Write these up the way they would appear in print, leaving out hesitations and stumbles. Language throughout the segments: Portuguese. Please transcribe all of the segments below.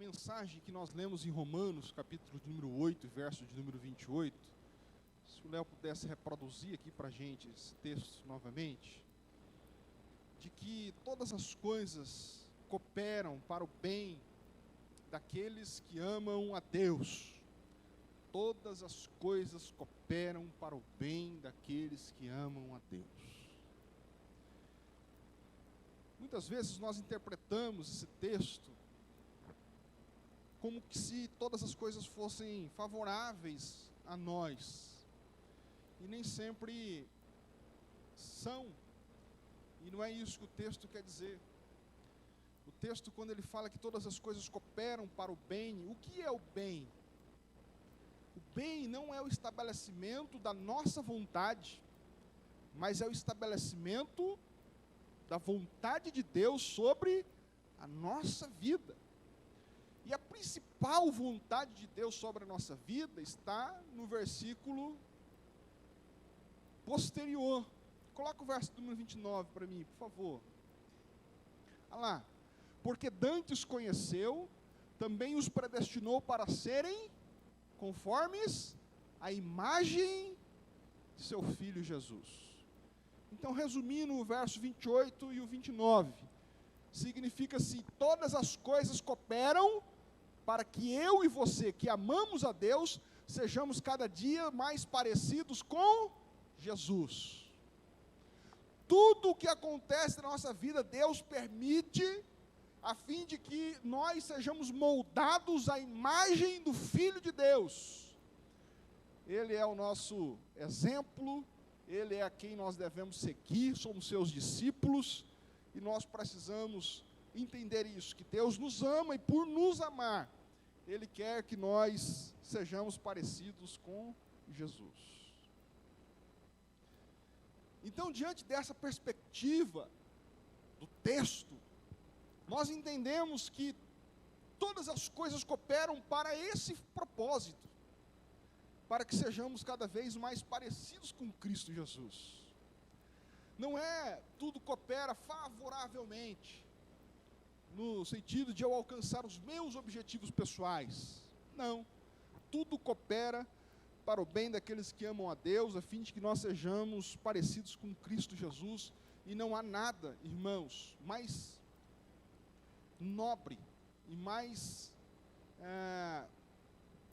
mensagem que nós lemos em Romanos, capítulo de número 8, verso de número 28, se o Léo pudesse reproduzir aqui para a gente esse texto novamente, de que todas as coisas cooperam para o bem daqueles que amam a Deus. Todas as coisas cooperam para o bem daqueles que amam a Deus. Muitas vezes nós interpretamos esse texto como que se todas as coisas fossem favoráveis a nós. E nem sempre são. E não é isso que o texto quer dizer. O texto, quando ele fala que todas as coisas cooperam para o bem, o que é o bem? O bem não é o estabelecimento da nossa vontade, mas é o estabelecimento da vontade de Deus sobre a nossa vida. E a principal vontade de Deus sobre a nossa vida está no versículo posterior. Coloca o verso número 29 para mim, por favor. Olha lá. Porque dantes conheceu, também os predestinou para serem conformes à imagem de seu Filho Jesus. Então, resumindo o verso 28 e o 29, significa assim: todas as coisas cooperam para que eu e você, que amamos a Deus, sejamos cada dia mais parecidos com Jesus. Tudo o que acontece na nossa vida, Deus permite, a fim de que nós sejamos moldados à imagem do Filho de Deus. Ele é o nosso exemplo, Ele é a quem nós devemos seguir, somos seus discípulos, e nós precisamos entender isso, que Deus nos ama, e por nos amar, Ele quer que nós sejamos parecidos com Jesus. Então, diante dessa perspectiva do texto, nós entendemos que todas as coisas cooperam para esse propósito, para que sejamos cada vez mais parecidos com Cristo Jesus. Não é tudo coopera favoravelmente, no sentido de eu alcançar os meus objetivos pessoais. Não, tudo coopera para o bem daqueles que amam a Deus, a fim de que nós sejamos parecidos com Cristo Jesus. E não há nada, irmãos, mais nobre e mais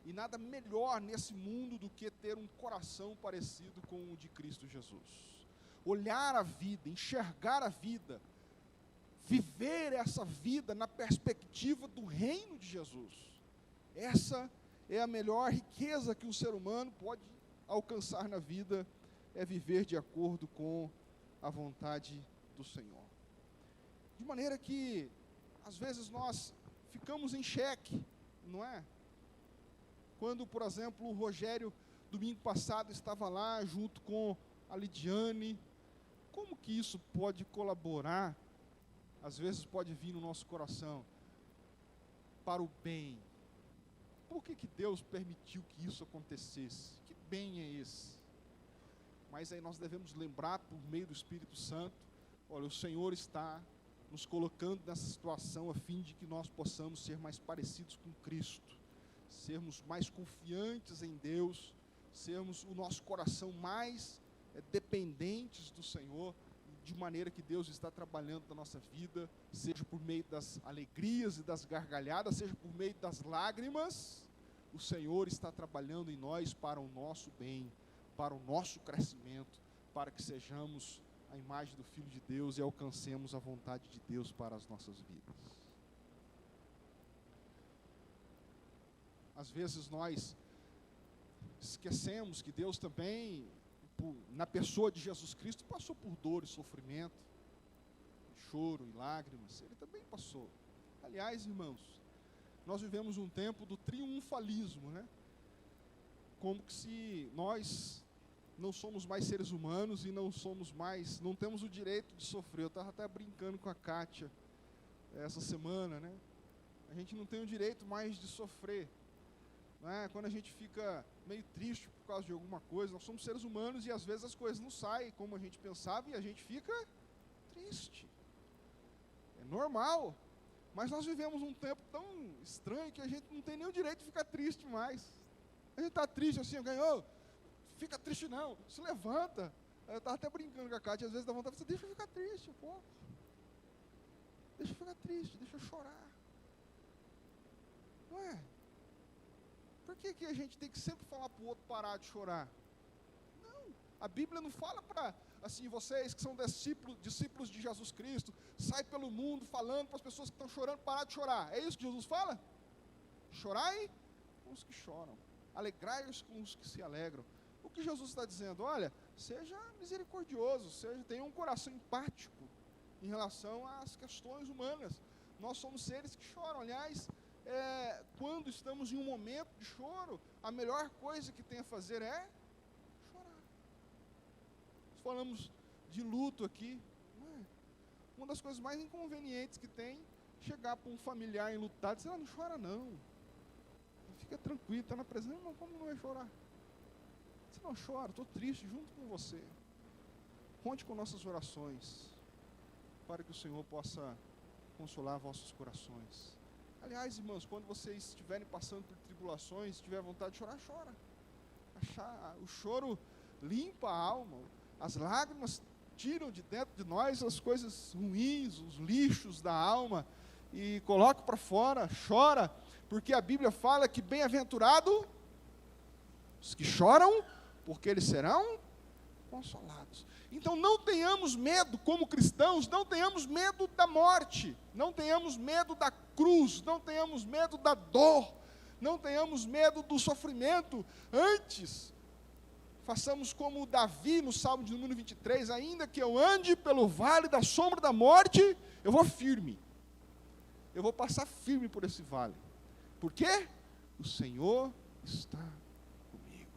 e nada melhor nesse mundo do que ter um coração parecido com o de Cristo Jesus. Olhar a vida, enxergar a vida, viver essa vida na perspectiva do reino de Jesus. Essa é a melhor riqueza que um ser humano pode alcançar na vida, é viver de acordo com a vontade do Senhor. De maneira que, às vezes, nós ficamos em xeque, não é? Quando, por exemplo, o Rogério, domingo passado, estava lá junto com a Lidiane, como que isso pode colaborar? Às vezes pode vir no nosso coração, para o bem. Por que Deus permitiu que isso acontecesse? Que bem é esse? Mas aí nós devemos lembrar, por meio do Espírito Santo, olha, o Senhor está nos colocando nessa situação a fim de que nós possamos ser mais parecidos com Cristo, sermos mais confiantes em Deus, sermos o nosso coração mais dependentes do Senhor, de maneira que Deus está trabalhando na nossa vida, seja por meio das alegrias e das gargalhadas, seja por meio das lágrimas, o Senhor está trabalhando em nós para o nosso bem, para o nosso crescimento, para que sejamos a imagem do Filho de Deus e alcancemos a vontade de Deus para as nossas vidas. Às vezes nós esquecemos que Deus também, na pessoa de Jesus Cristo, passou por dor e sofrimento, choro e lágrimas. Ele também passou. Aliás, irmãos, nós vivemos um tempo do triunfalismo, né? Como que se nós não somos mais seres humanos e não temos o direito de sofrer. Eu estava até brincando com a Kátia essa semana, né? A gente não tem o direito mais de sofrer. Quando a gente fica meio triste por causa de alguma coisa, nós somos seres humanos e às vezes as coisas não saem como a gente pensava e a gente fica triste. É normal. Mas nós vivemos um tempo tão estranho que a gente não tem nem o direito de ficar triste mais. A gente está triste assim, ganhou, fica triste não, se levanta. Eu estava até brincando com a Cátia, às vezes dá vontade de dizer, deixa eu ficar triste um pouco. Deixa eu ficar triste, deixa eu chorar. Não é? Por que a gente tem que sempre falar para o outro parar de chorar? Não, a Bíblia não fala para, assim, vocês que são discípulos de Jesus Cristo, sai pelo mundo falando para as pessoas que estão chorando, parar de chorar. É isso que Jesus fala? Chorai com os que choram, alegrai-os com os que se alegram. O que Jesus está dizendo? Olha, seja misericordioso, tenha um coração empático em relação às questões humanas. Nós somos seres que choram. Aliás, quando estamos em um momento de choro, a melhor coisa que tem a fazer é chorar. Falamos de luto aqui, não é? Uma das coisas mais inconvenientes que tem, chegar para um familiar enlutado e dizer, não chora não, fica tranquilo, está na presença, não, como não vai chorar? Você não chora, estou triste junto com você. Conte com nossas orações, para que o Senhor possa consolar vossos corações. Aliás, irmãos, quando vocês estiverem passando por tribulações, se tiver vontade de chorar, chora. O choro limpa a alma, as lágrimas tiram de dentro de nós as coisas ruins, os lixos da alma, e coloca para fora, chora, porque a Bíblia fala que bem-aventurado os que choram, porque eles serão consolados. Então não tenhamos medo como cristãos, não tenhamos medo da morte, não tenhamos medo da cruz, não tenhamos medo da dor, não tenhamos medo do sofrimento. Antes, façamos como Davi no Salmo de número 23, ainda que eu ande pelo vale da sombra da morte, eu vou firme, eu vou passar firme por esse vale. Por quê? O Senhor está comigo.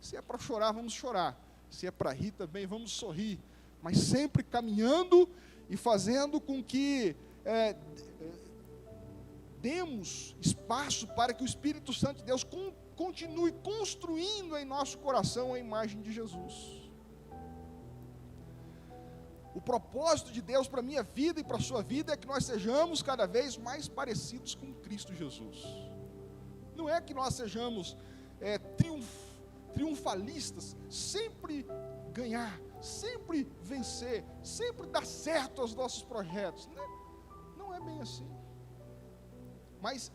Se é para chorar, vamos chorar. Se é para rir também, vamos sorrir. Mas sempre caminhando e fazendo com que demos espaço para que o Espírito Santo de Deus continue construindo em nosso coração a imagem de Jesus. O propósito de Deus para a minha vida e para a sua vida é que nós sejamos cada vez mais parecidos com Cristo Jesus. Não é que nós sejamos triunfalistas, sempre ganhar, sempre vencer, sempre dar certo aos nossos projetos. Não é bem assim. Mas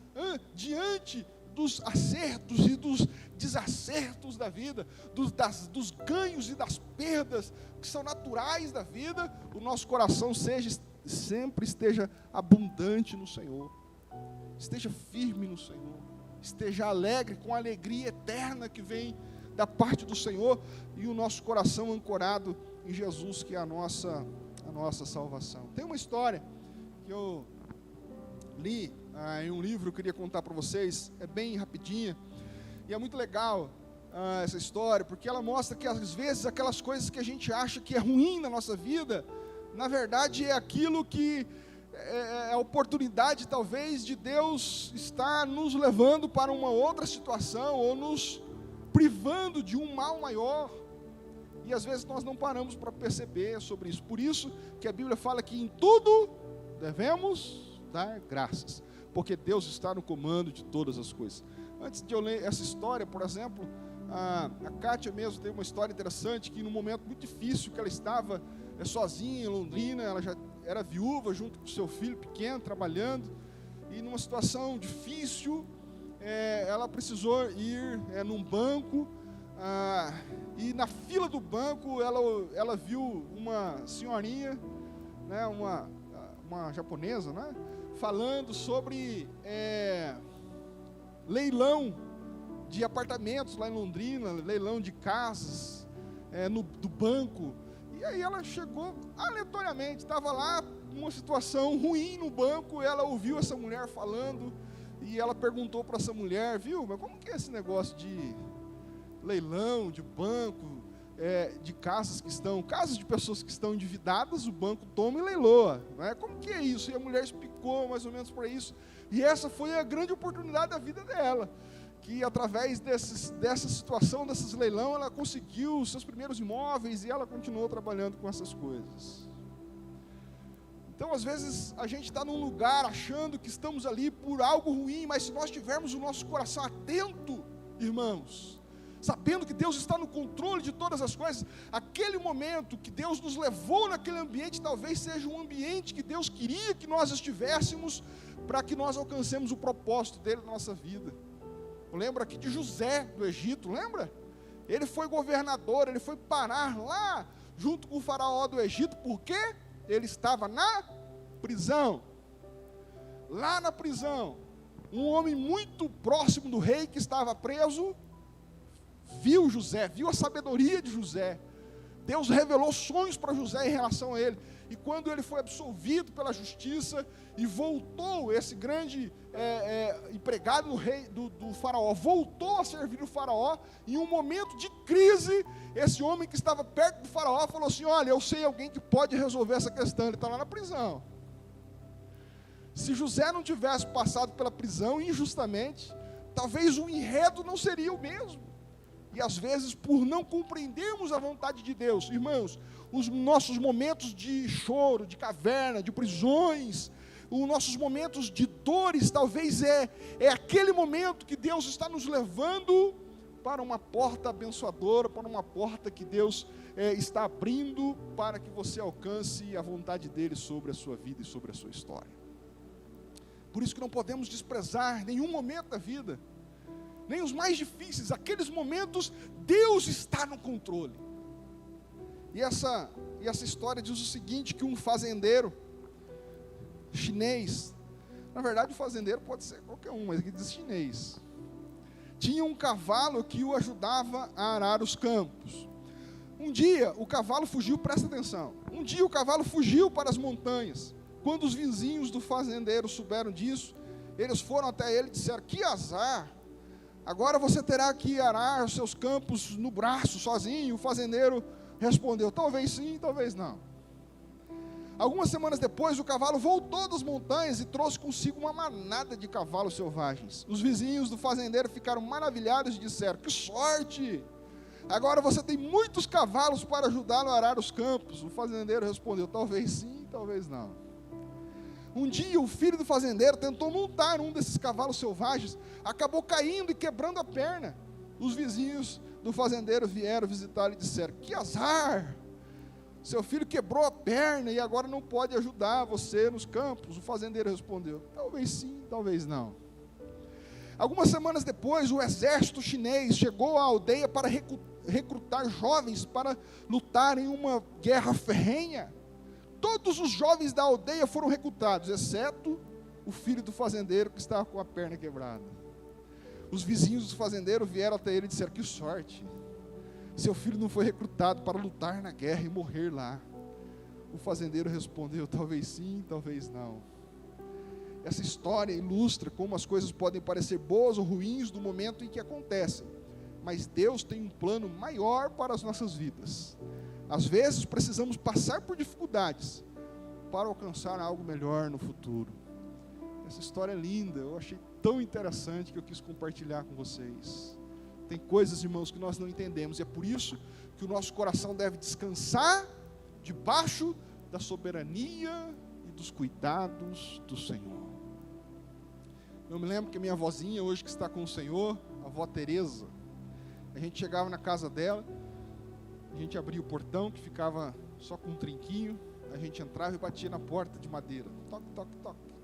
diante dos acertos e dos desacertos da vida, dos ganhos e das perdas que são naturais da vida, o nosso coração sempre esteja abundante no Senhor, esteja firme no Senhor, esteja alegre com a alegria eterna que vem da parte do Senhor, e o nosso coração ancorado em Jesus, que é a nossa salvação. Tem uma história que eu li em um livro, eu queria contar para vocês, é bem rapidinha, e é muito legal essa história, porque ela mostra que às vezes aquelas coisas que a gente acha que é ruim na nossa vida, na verdade é aquilo que é a oportunidade talvez de Deus estar nos levando para uma outra situação, ou nos privando de um mal maior, e às vezes nós não paramos para perceber sobre isso. Por isso que a Bíblia fala que em tudo devemos dar graças, porque Deus está no comando de todas as coisas. Antes de eu ler essa história, por exemplo, a Cátia mesmo teve uma história interessante, que num momento muito difícil que ela estava sozinha em Londrina, ela já era viúva junto com seu filho pequeno, trabalhando, e numa situação difícil, ela precisou ir num banco, e na fila do banco ela viu uma senhorinha, né, uma japonesa, né, falando sobre leilão de apartamentos lá em Londrina, leilão de casas do banco. E aí ela chegou aleatoriamente, estava lá numa situação ruim no banco, ela ouviu essa mulher falando, e ela perguntou para essa mulher, viu, mas como que é esse negócio de leilão, de banco, de casas de pessoas que estão endividadas, o banco toma e leiloa, né? Como que é isso? E a mulher explicou mais ou menos para isso, e essa foi a grande oportunidade da vida dela, que através dessa situação, desses leilão, ela conseguiu os seus primeiros imóveis, e ela continuou trabalhando com essas coisas. Então, às vezes, a gente está num lugar achando que estamos ali por algo ruim, mas se nós tivermos o nosso coração atento, irmãos, sabendo que Deus está no controle de todas as coisas, aquele momento que Deus nos levou naquele ambiente, talvez seja um ambiente que Deus queria que nós estivéssemos, para que nós alcancemos o propósito dele na nossa vida. Eu lembro aqui de José do Egito, lembra? Ele foi governador, ele foi parar lá, junto com o faraó do Egito, porque ele estava na prisão. Lá na prisão, um homem muito próximo do rei que estava preso, viu José, viu a sabedoria de José. Deus revelou sonhos para José em relação a ele. E quando ele foi absolvido pela justiça e voltou, esse grande empregado do rei, do faraó, voltou a servir o faraó, em um momento de crise, esse homem que estava perto do faraó falou assim: olha, eu sei alguém que pode resolver essa questão, ele está lá na prisão. Se José não tivesse passado pela prisão injustamente, talvez o enredo não seria o mesmo. E às vezes, por não compreendermos a vontade de Deus, irmãos, os nossos momentos de choro, de caverna, de prisões, os nossos momentos de dores, talvez é aquele momento que Deus está nos levando para uma porta abençoadora, para uma porta que Deus está abrindo para que você alcance a vontade dEle sobre a sua vida e sobre a sua história. Por isso que não podemos desprezar nenhum momento da vida, nem os mais difíceis, aqueles momentos, Deus está no controle. E essa história diz o seguinte, que um fazendeiro chinês, na verdade o fazendeiro pode ser qualquer um, mas aqui diz chinês, tinha um cavalo que o ajudava a arar os campos. Um dia o cavalo fugiu, presta atenção, um dia o cavalo fugiu para as montanhas. Quando os vizinhos do fazendeiro souberam disso, eles foram até ele e disseram: que azar, agora você terá que arar os seus campos no braço, sozinho. O fazendeiro respondeu: talvez sim, talvez não. Algumas semanas depois, o cavalo voltou das montanhas e trouxe consigo uma manada de cavalos selvagens. Os vizinhos do fazendeiro ficaram maravilhados e disseram: que sorte, agora você tem muitos cavalos para ajudá-lo a arar os campos. O fazendeiro respondeu: talvez sim, talvez não. Um dia o filho do fazendeiro tentou montar um desses cavalos selvagens, acabou caindo e quebrando a perna. Os vizinhos do fazendeiro vieram visitá-lo e disseram: que azar, seu filho quebrou a perna e agora não pode ajudar você nos campos. O fazendeiro respondeu: talvez sim, talvez não. Algumas semanas depois, o exército chinês chegou à aldeia para recrutar jovens para lutar em uma guerra ferrenha. Todos os jovens da aldeia foram recrutados, exceto o filho do fazendeiro que estava com a perna quebrada. Os vizinhos do fazendeiro vieram até ele e disseram: que sorte, seu filho não foi recrutado para lutar na guerra e morrer lá. O fazendeiro respondeu: talvez sim, talvez não. Essa história ilustra como as coisas podem parecer boas ou ruins no momento em que acontecem, mas Deus tem um plano maior para as nossas vidas. Às vezes precisamos passar por dificuldades para alcançar algo melhor no futuro. Essa história é linda, eu achei tão interessante que eu quis compartilhar com vocês. Tem coisas, irmãos, que nós não entendemos, e é por isso que o nosso coração deve descansar debaixo da soberania e dos cuidados do Senhor. Eu me lembro que a minha avózinha, hoje que está com o Senhor, a avó Teresa, a gente chegava na casa dela, a gente abria o portão, que ficava só com um trinquinho, a gente entrava e batia na porta de madeira, toque, toque, toque.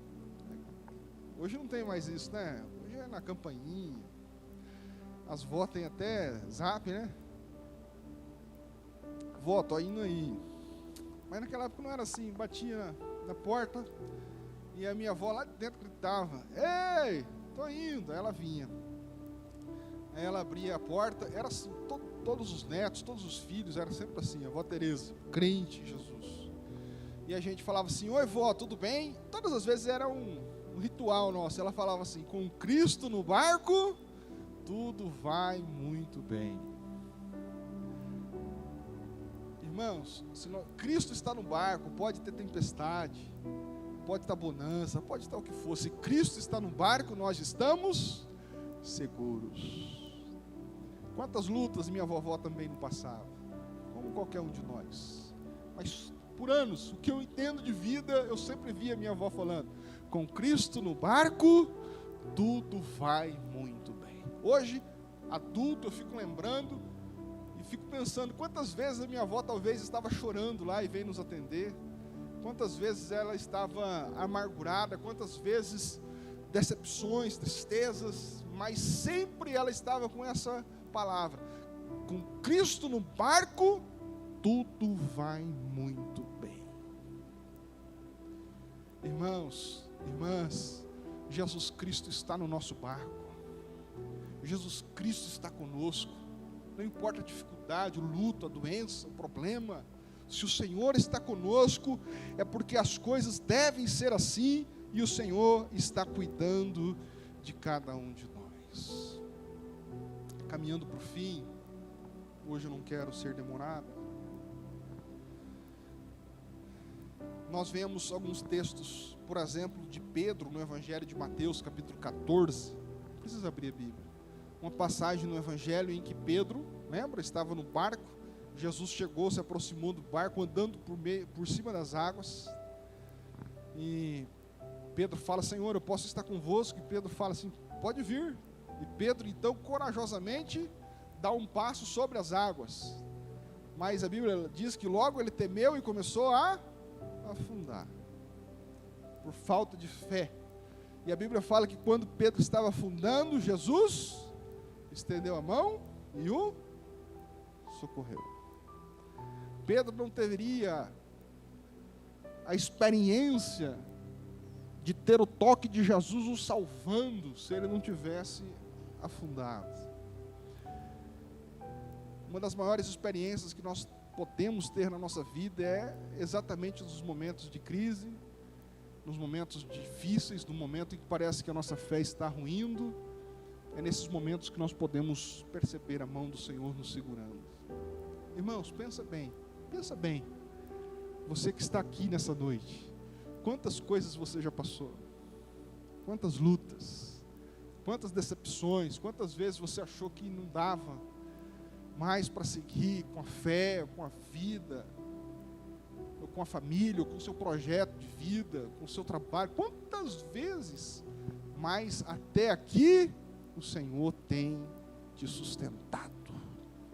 Hoje não tem mais isso, né? Hoje é na campainha, as vó têm até zap, né? Vó, tô indo aí. Mas naquela época não era assim, batia na porta, e a minha avó lá de dentro gritava: ei, tô indo. Aí ela vinha. Aí ela abria a porta, era assim, todos os netos, todos os filhos, era sempre assim, a avó Teresa, crente em Jesus. E a gente falava assim: oi vó, tudo bem? Todas as vezes era um ritual nosso. Ela falava assim: com Cristo no barco, tudo vai muito bem. Irmãos, se Cristo está no barco, pode ter tempestade, pode estar bonança, pode estar o que for. Se Cristo está no barco, nós estamos seguros. Quantas lutas minha vovó também não passava, como qualquer um de nós. Mas por anos, o que eu entendo de vida, eu sempre vi a minha avó falando: com Cristo no barco, tudo vai muito bem. Hoje, adulto, eu fico lembrando e fico pensando quantas vezes a minha avó talvez estava chorando lá e veio nos atender, quantas vezes ela estava amargurada, quantas vezes decepções, tristezas, mas sempre ela estava com essa palavra: com Cristo no barco, tudo vai muito bem. Irmãos, irmãs, Jesus Cristo está no nosso barco. Jesus Cristo está conosco. Não importa a dificuldade, o luto, a doença, o problema. Se o Senhor está conosco, é porque as coisas devem ser assim, e o Senhor está cuidando de cada um de nós. Caminhando para o fim, hoje eu não quero ser demorado. Nós vemos alguns textos, por exemplo, de Pedro, no Evangelho de Mateus, capítulo 14. Não precisa abrir a Bíblia. Uma passagem no Evangelho em que Pedro, lembra, estava no barco. Jesus chegou, se aproximou do barco, andando por cima das águas. E Pedro fala: Senhor, eu posso estar convosco? E Pedro fala assim: pode vir. E Pedro, então, corajosamente, dá um passo sobre as águas. Mas a Bíblia diz que logo ele temeu e começou a afundar, por falta de fé. E a Bíblia fala que quando Pedro estava afundando, Jesus estendeu a mão e o socorreu. Pedro não teria a experiência de ter o toque de Jesus o salvando, se ele não tivesse afundado. Uma das maiores experiências que nós podemos ter na nossa vida é exatamente nos momentos de crise, nos momentos difíceis, no momento em que parece que a nossa fé está ruindo. É nesses momentos que nós podemos perceber a mão do Senhor nos segurando. Irmãos, pensa bem, você que está aqui nessa noite, quantas coisas você já passou, quantas lutas, quantas decepções, quantas vezes você achou que não dava mais para seguir com a fé, com a vida, ou com a família, ou com o seu projeto de vida, com o seu trabalho, quantas vezes, mas até aqui o Senhor tem te sustentado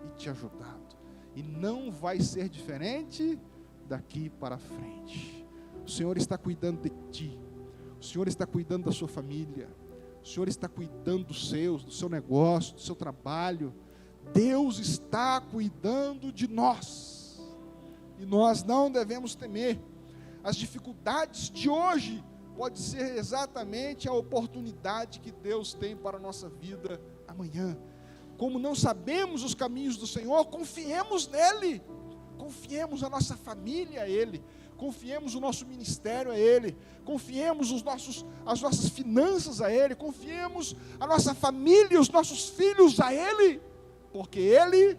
e te ajudado, e não vai ser diferente daqui para frente. O Senhor está cuidando de ti, o Senhor está cuidando da sua família, o Senhor está cuidando dos seus, do seu negócio, do seu trabalho. Deus está cuidando de nós, e nós não devemos temer. As dificuldades de hoje pode ser exatamente a oportunidade que Deus tem para a nossa vida amanhã. Como não sabemos os caminhos do Senhor, confiemos nele, confiemos a nossa família a Ele, confiemos o nosso ministério a Ele, confiemos as nossas finanças a Ele, confiemos a nossa família e os nossos filhos a Ele, porque Ele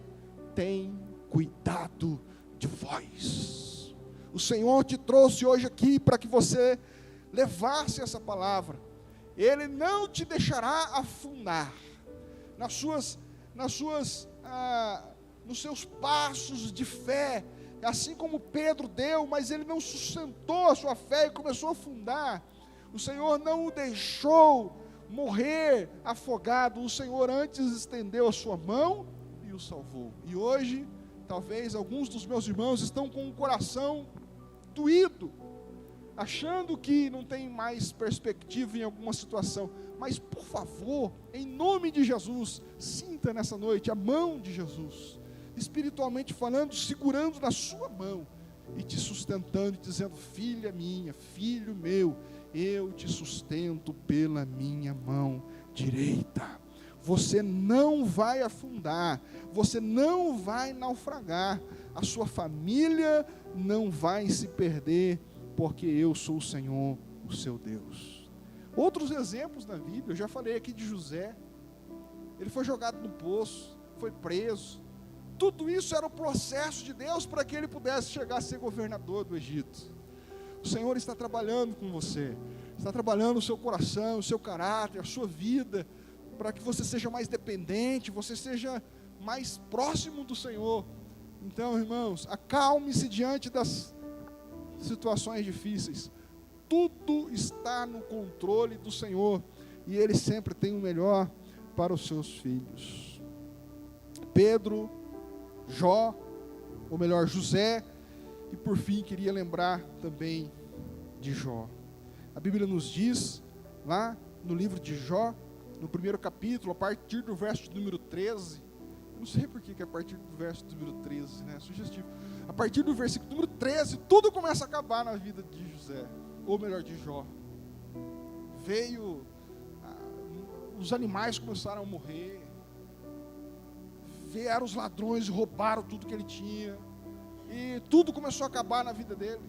tem cuidado de vós. O Senhor te trouxe hoje aqui para que você levasse essa palavra. Ele não te deixará afundar nos seus passos de fé, assim como Pedro deu, mas ele não sustentou a sua fé e começou a afundar. O Senhor não o deixou morrer afogado. O Senhor antes estendeu a sua mão e o salvou. E hoje, talvez alguns dos meus irmãos estão com o coração doído, achando que não tem mais perspectiva em alguma situação. Mas, por favor, em nome de Jesus, sinta nessa noite a mão de Jesus, espiritualmente falando, segurando na sua mão e te sustentando, dizendo: filha minha, filho meu, eu te sustento pela minha mão direita. Você não vai afundar, você não vai naufragar, a sua família não vai se perder, porque eu sou o Senhor, o seu Deus. Outros exemplos na Bíblia, eu já falei aqui de José. Ele foi jogado no poço, foi preso. Tudo isso era o processo de Deus para que ele pudesse chegar a ser governador do Egito. O Senhor está trabalhando com você, está trabalhando o seu coração, o seu caráter, a sua vida, para que você seja mais dependente, você seja mais próximo do Senhor. Então, irmãos, acalme-se diante das situações difíceis, tudo está no controle do Senhor, e Ele sempre tem o melhor para os seus filhos. Pedro, Jó, ou melhor, José, e por fim queria lembrar também de Jó. A Bíblia nos diz, lá no livro de Jó, no primeiro capítulo, a partir do verso número 13, não sei por que é a partir do verso número 13, né? Sugestivo. A partir do versículo número 13, tudo começa a acabar na vida de José, ou melhor, de Jó. Os animais começaram a morrer, vieram os ladrões e roubaram tudo que ele tinha, e tudo começou a acabar na vida dele.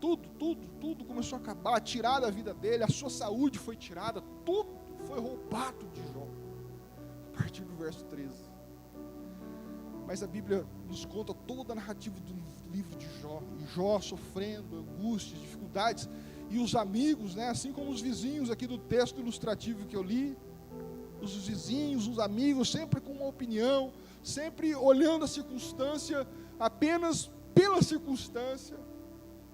Tudo começou a acabar, tirar da vida dele, a sua saúde foi tirada, tudo foi roubado de Jó, a partir do verso 13. Mas a Bíblia nos conta toda a narrativa do livro de Jó, e Jó sofrendo angústias, dificuldades, e os amigos, né, assim como os vizinhos aqui do texto ilustrativo que eu li, os vizinhos, os amigos, sempre com uma opinião, sempre olhando a circunstância apenas pela circunstância,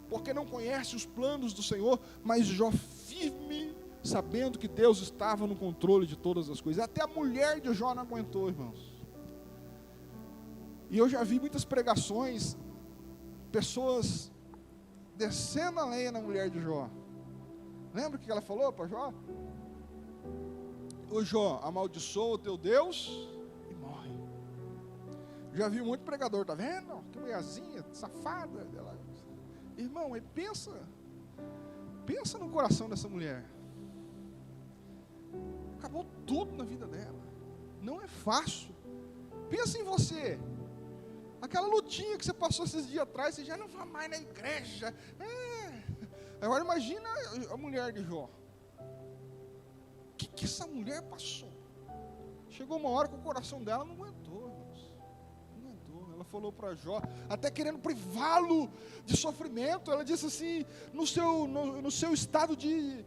porque não conhece os planos do Senhor, mas Jó firme, sabendo que Deus estava no controle de todas as coisas. Até a mulher de Jó não aguentou, irmãos. E eu já vi muitas pregações, pessoas descendo a lenha na mulher de Jó. Lembra o que ela falou para Jó? Ô Jó, amaldiçoa o teu Deus e morre. Já vi muito pregador, tá vendo? Que mulherzinha safada. Ela... Irmão, pensa no coração dessa mulher. Acabou tudo na vida dela. Não é fácil. Pensa em você. Aquela lutinha que você passou esses dias atrás, você já não vai mais na igreja. Agora imagina a mulher de Jó. O que essa mulher passou? Chegou uma hora que o coração dela não aguentou, irmãos. Não aguentou. Ela falou para Jó, até querendo privá-lo de sofrimento. Ela disse assim, no seu estado de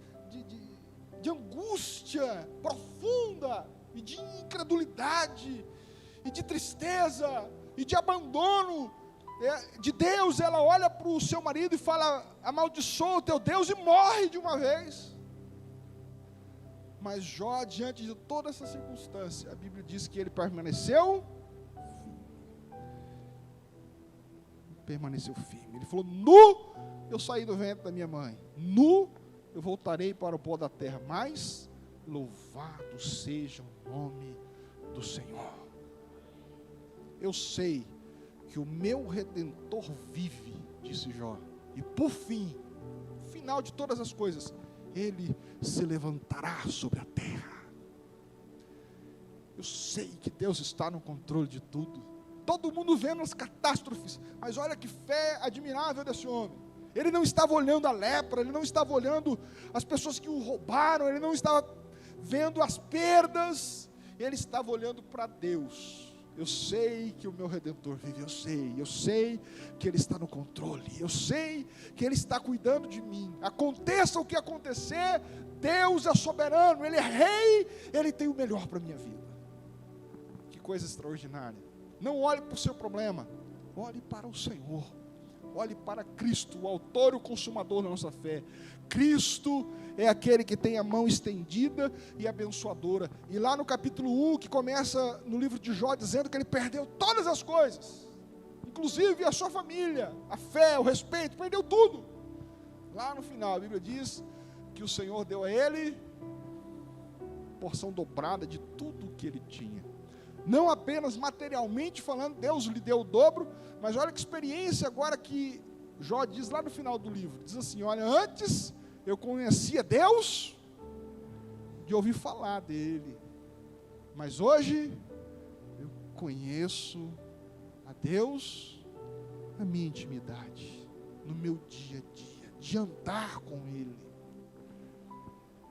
angústia profunda, e de incredulidade, e de tristeza, e de abandono de Deus, ela olha para o seu marido e fala, amaldiçoa o teu Deus, e morre de uma vez. Mas Jó, diante de toda essa circunstância, a Bíblia diz que ele permaneceu firme. Ele falou, nu eu saí do ventre da minha mãe, nu eu voltarei para o pó da terra, mas louvado seja o nome do Senhor. Eu sei que o meu Redentor vive, disse Jó, e por fim, no final de todas as coisas, ele se levantará sobre a terra. Eu sei que Deus está no controle de tudo. Todo mundo vendo as catástrofes, mas olha que fé admirável desse homem. Ele não estava olhando a lepra, ele não estava olhando as pessoas que o roubaram, ele não estava vendo as perdas, ele estava olhando para Deus. Eu sei que o meu Redentor vive, eu sei que Ele está no controle, eu sei que Ele está cuidando de mim. Aconteça o que acontecer, Deus é soberano, Ele é rei, Ele tem o melhor para a minha vida. Que coisa extraordinária. Não olhe para o seu problema, olhe para o Senhor. Olhe para Cristo, o autor e o consumador da nossa fé. Cristo é aquele que tem a mão estendida e abençoadora. E lá no capítulo 1, que começa no livro de Jó, dizendo que ele perdeu todas as coisas, inclusive a sua família, a fé, o respeito, perdeu tudo. Lá no final a Bíblia diz que o Senhor deu a ele porção dobrada de tudo o que ele tinha. Não apenas materialmente falando, Deus lhe deu o dobro, mas olha que experiência agora que Jó diz lá no final do livro. Diz assim, olha, antes eu conhecia Deus de ouvir falar dele, mas hoje eu conheço a Deus na minha intimidade, no meu dia a dia, de andar com Ele.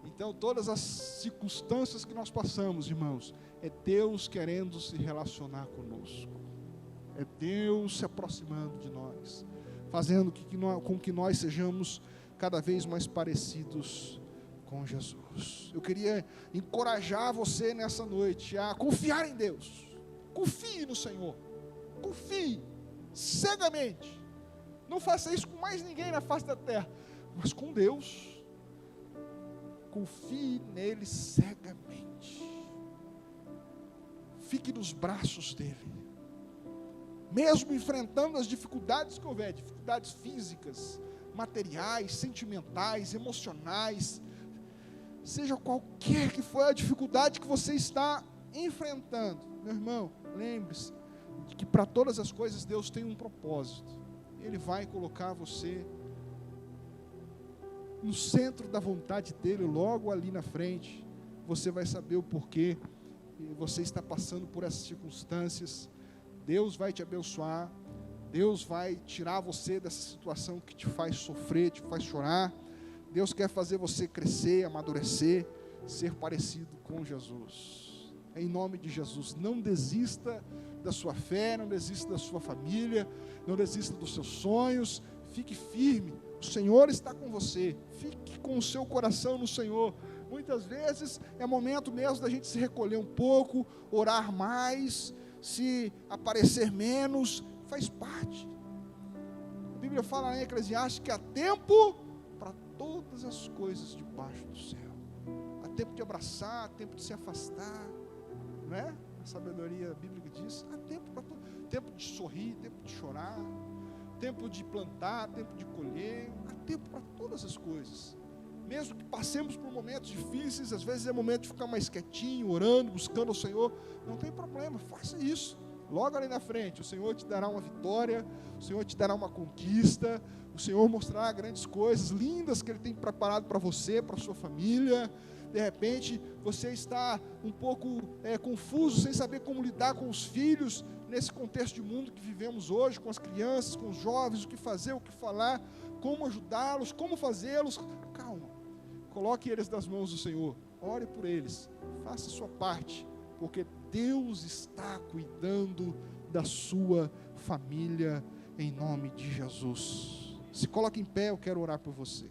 Então todas as circunstâncias que nós passamos, irmãos, é Deus querendo se relacionar conosco, é Deus se aproximando de nós, fazendo com que nós sejamos cada vez mais parecidos com Jesus. Eu queria encorajar você nessa noite a confiar em Deus. Confie no Senhor, confie cegamente, Não faça isso com mais ninguém na face da terra, mas com Deus. Confie nele cegamente. Fique nos braços dele. Mesmo enfrentando as dificuldades que houver, dificuldades físicas, materiais, sentimentais, emocionais, seja qualquer que for a dificuldade que você está enfrentando, meu irmão, lembre-se de que para todas as coisas Deus tem um propósito. Ele vai colocar você no centro da vontade dele, logo ali na frente. Você vai saber o porquê você está passando por essas circunstâncias. Deus vai te abençoar. Deus vai tirar você dessa situação que te faz sofrer, te faz chorar. Deus quer fazer você crescer, amadurecer, ser parecido com Jesus. Em nome de Jesus, não desista da sua fé, não desista da sua família, não desista dos seus sonhos. Fique firme, o Senhor está com você. Fique com o seu coração no Senhor. Muitas vezes é momento mesmo da gente se recolher um pouco, orar mais, se aparecer menos, faz parte. A Bíblia fala em Eclesiastes que há tempo para todas as coisas debaixo do céu. Há tempo de abraçar, há tempo de se afastar, não é? A sabedoria bíblica diz, há tempo para tudo. Tempo de sorrir, tempo de chorar, tempo de plantar, tempo de colher, há tempo para todas as coisas. Mesmo que passemos por momentos difíceis, às vezes é momento de ficar mais quietinho, orando, buscando o Senhor, não tem problema, faça isso. Logo ali na frente, o Senhor te dará uma vitória, o Senhor te dará uma conquista, o Senhor mostrará grandes coisas lindas que Ele tem preparado para você, para a sua família. De repente, você está um pouco confuso, sem saber como lidar com os filhos, nesse contexto de mundo que vivemos hoje, com as crianças, com os jovens, o que fazer, o que falar, como ajudá-los, como fazê-los. Calma, coloque eles nas mãos do Senhor, ore por eles, faça a sua parte, porque Deus está cuidando da sua família, em nome de Jesus. Se coloque em pé, eu quero orar por você.